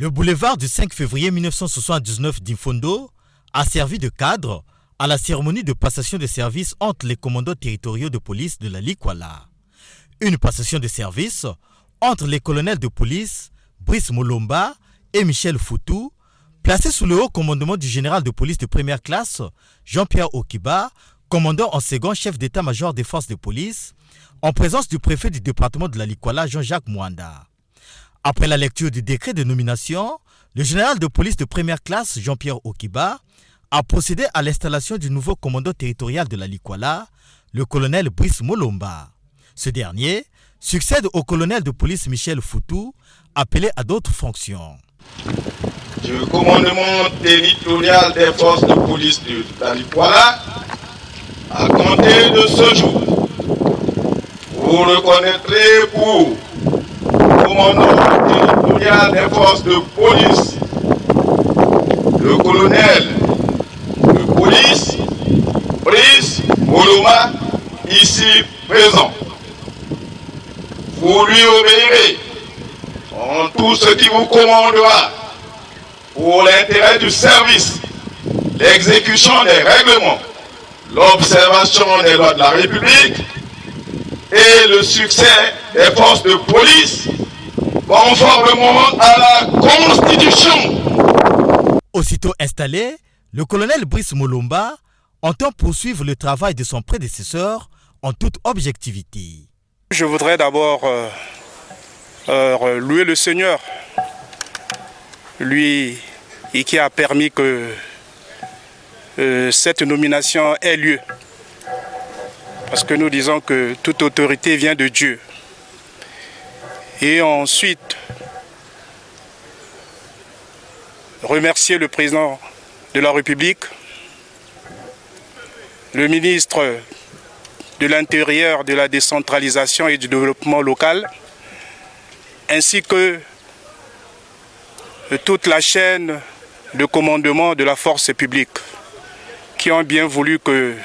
Le boulevard du 5 février 1979 d'Imfondo a servi de cadre à la cérémonie de passation de services entre les commandants territoriaux de police de la Likwala. Une passation de services entre les colonels de police Brice Molomba et Michel Foutou, placés sous le haut commandement du général de police de première classe Jean-Pierre Okiba, commandant en second chef d'état-major des forces de police, en présence du préfet du département de la Likwala Jean-Jacques Mwanda. Après la lecture du décret de nomination, le général de police de première classe Jean-Pierre Okiba a procédé à l'installation du nouveau commandant territorial de la Likwala, le colonel Brice Molomba. Ce dernier succède au colonel de police Michel Foutou, appelé à d'autres fonctions. Du commandement territorial des forces de police de la Likwala, à compter de ce jour, vous reconnaîtrez pour commandant territorial des forces de police le colonel de police Brice Molomba, ici présent. Vous lui obéirez en tout ce qui vous commandera pour l'intérêt du service, l'exécution des règlements, l'observation des lois de la République et le succès des forces de police conformément à la Constitution. Aussitôt installé, le colonel Brice Molomba entend poursuivre le travail de son prédécesseur en toute objectivité. Je voudrais d'abord louer le Seigneur, lui qui a permis que cette nomination ait lieu. Parce que nous disons que toute autorité vient de Dieu. Et ensuite, remercier le président de la République, le ministre de l'Intérieur, de la décentralisation et du développement local, ainsi que toute la chaîne de commandement de la force publique, qui ont bien voulu que